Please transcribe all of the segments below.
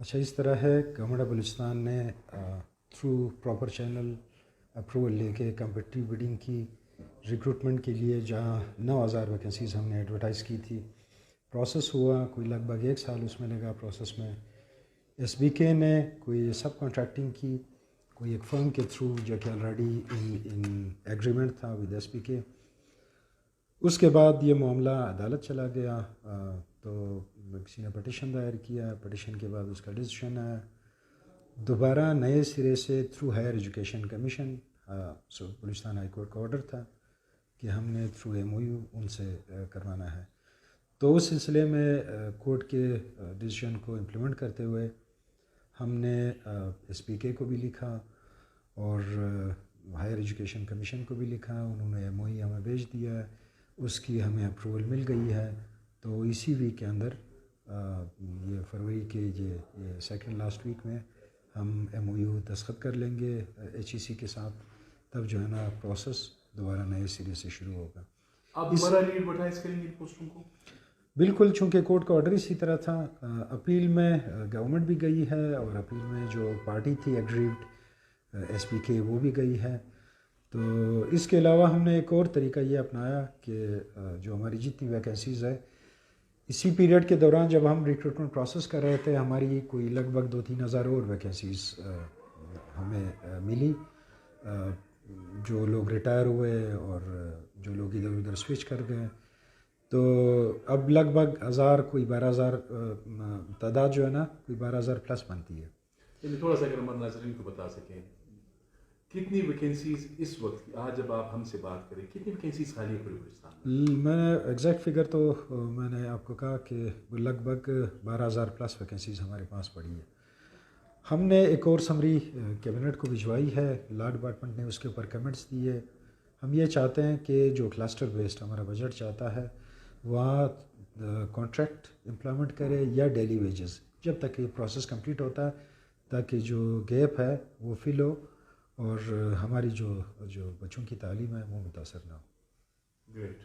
اچھا اس طرح ہے، گورنمنٹ آف بلوچستان نے تھرو پراپر چینل اپروول لے کے کمپٹیٹیو بڈنگ کی ریکروٹمنٹ کے لیے، جہاں 9,000 ویکنسیز ہم نے ایڈورٹائز کی تھی. پروسیس ہوا کوئی لگ بھگ 1 سال اس میں لگا پروسیس میں. ایس بی کے نے کوئی سب کانٹریکٹنگ کی، کوئی ایک فرم کے تھرو جو کہ آلریڈی ان ایگریمنٹ تھا ود ایس بی کے. اس کے بعد یہ معاملہ عدالت چلا گیا، تو کسی نے پٹیشن دائر کیا، پٹیشن کے بعد اس کا ڈیسیشن آیا. دوبارہ نئے سرے سے through higher education commission, Balochistan high court کا آرڈر تھا کہ ہم نے تھرو ایم او یو ان سے کروانا ہے. تو اس سلسلے میں کورٹ کے ڈیسیشن کو امپلیمنٹ کرتے ہوئے ہم نے ایس پی کے کو بھی لکھا اور ہائر ایجوکیشن کمیشن کو بھی لکھا. انہوں نے ایم او ای ہمیں بھیج دیا ہے، اس کی ہمیں اپروول مل گئی ہے. تو اسی ویک کے اندر یہ فروری کے یہ سیکنڈ لاسٹ ویک میں ہم ایم او یو دستخط کر لیں گے ایچ ای سی کے ساتھ. تب جو ہے نا پروسیس دوبارہ نئے سرے سے شروع ہوگا. آپ دوبارہ ری ایڈورٹائز کریں گے پوسٹوں کو؟ بالکل، چونکہ کورٹ کا آرڈر اسی طرح تھا. اپیل میں گورنمنٹ بھی گئی ہے اور اپیل میں جو پارٹی تھی ایگریوڈ ایس پی کے وہ بھی گئی ہے. تو اس کے علاوہ ہم نے ایک اور طریقہ یہ اپنایا کہ جو ہماری جتنی ویکنسیز ہے اسی پیریڈ کے دوران جب ہم ریکروٹمنٹ پروسیس کر رہے تھے، ہماری کوئی لگ بھگ 2-3 ہزار اور ویکنسیز ہمیں ملی. جو لوگ ریٹائر ہوئے اور جو لوگ ادھر ادھر سوئچ کر گئے، تو اب لگ بھگ 1000 کوئی 12,000 تعداد جو ہے نا کوئی 12,000 پلس بنتی ہے. تھوڑا سا اگر ہمارے ناظرین کو بتا سکیں کتنی ویکنسیز اس وقت، آج جب آپ ہم سے بات کریں کتنی ویکنسیز خالی ہے بلوچستان میں؟ میں نے ایگزیکٹ فگر تو میں نے آپ کو کہا کہ لگ بھگ 12,000 پلس ویکنسیز ہمارے پاس پڑی ہے. ہم نے ایک اور سمری کیبنٹ کو بھجوائی ہے، لا ڈپارٹمنٹ نے اس کے اوپر کمنٹس دیے. ہم یہ چاہتے ہیں کہ جو کلسٹر بیسڈ ہمارا بجٹ چاہتا ہے وہاں کانٹریکٹ امپلائمنٹ کرے یا ڈیلی ویجز جب تک یہ پروسیس کمپلیٹ ہوتا ہے، تاکہ جو گیپ ہے وہ فل ہو اور ہماری جو بچوں کی تعلیم ہے وہ متاثر نہ ہو. گریٹ.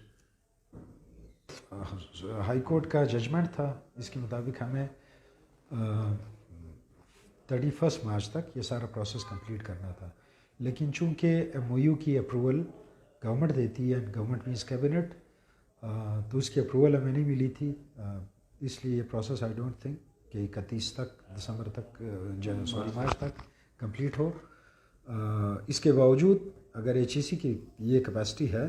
ہائی کورٹ کا ججمنٹ تھا، اس کے مطابق ہمیں 31 مارچ تک یہ سارا پروسیس کمپلیٹ کرنا تھا. لیکن چونکہ ایم او یو کی اپروول گورنمنٹ دیتی ہے، گورنمنٹ مینس کیبنٹ، تو اس کی اپروول ہمیں نہیں ملی تھی. اس لیے یہ پروسیس آئی ڈونٹ تھنک کہ 31 تک دسمبر تک مارچ تک کمپلیٹ ہو. اس کے باوجود اگر ایچ ای سی کی یہ کیپیسٹی ہے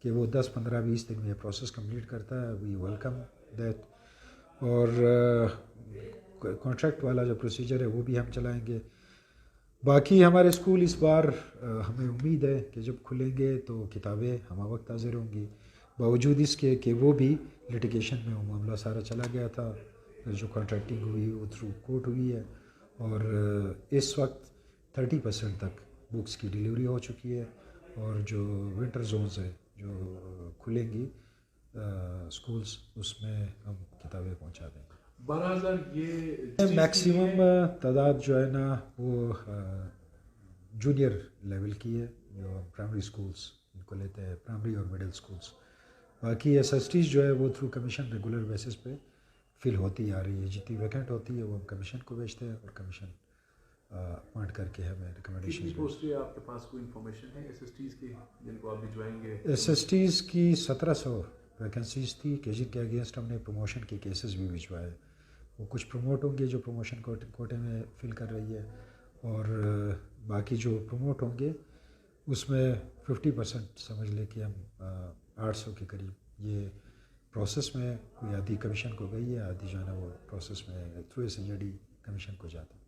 کہ وہ 10, 15, 20 دن میں یہ پروسیس کمپلیٹ کرتا ہے، وی ویلکم دیٹ. اور کانٹریکٹ والا جو پروسیجر ہے وہ بھی ہم چلائیں گے. باقی ہمارے اسکول اس بار ہمیں امید ہے کہ جب کھلیں گے تو کتابیں ہمہ وقت حاضر ہوں گی، باوجود اس کے کہ وہ بھی لٹیگیشن میں وہ معاملہ سارا چلا گیا تھا. جو کانٹریکٹنگ ہوئی وہ تھرو کورٹ ہوئی ہے اور اس وقت 30% تک بکس کی ڈیلیوری ہو چکی ہے. اور جو ونٹر زونز ہے جو کھلیں گی اسکولس، اس میں ہم کتابیں پہنچا دیں گے. 12,000 یہ میکسیمم تعداد جو ہے نا وہ جونیئر لیول کی ہے، جو پرائمری اسکولس ان کو لیتے ہیں، پرائمری اور مڈل اسکولس. باقی ایس ایس ٹیز جو ہے وہ تھرو کمیشن ریگولر بیسس پہ فل ہوتی آ رہی ہے. جتنی ویکنٹ ہوتی ہے وہ ہم کمیشن کو بھیجتے ہیں اور کمیشن اپوائنٹ کر کے ہمیں ریکمنڈیشن. کتنی پوسٹیں آپ کے پاس کوئی انفارمیشن ہے ایس ایس ٹیز کی جن کو آپ بھجوائیں گے؟ ایس ایس ٹیز کی 1700 ویکنسیز تھی کہ جن کے اگینسٹ ہم نے پروموشن کے کیسز بھی بھجوائے. وہ کچھ پروموٹ ہوں گے جو پروموشن کوٹے میں فل کر رہی ہے، اور باقی جو پروموٹ ہوں گے اس میں 50% سمجھ لے کہ ہم 800 کے قریب یہ پروسیس میں کوئی آدھی کمیشن کو گئی ہے، آدھی جو ہے نا وہ پروسیس میں through S E D commission کو جاتا ہے.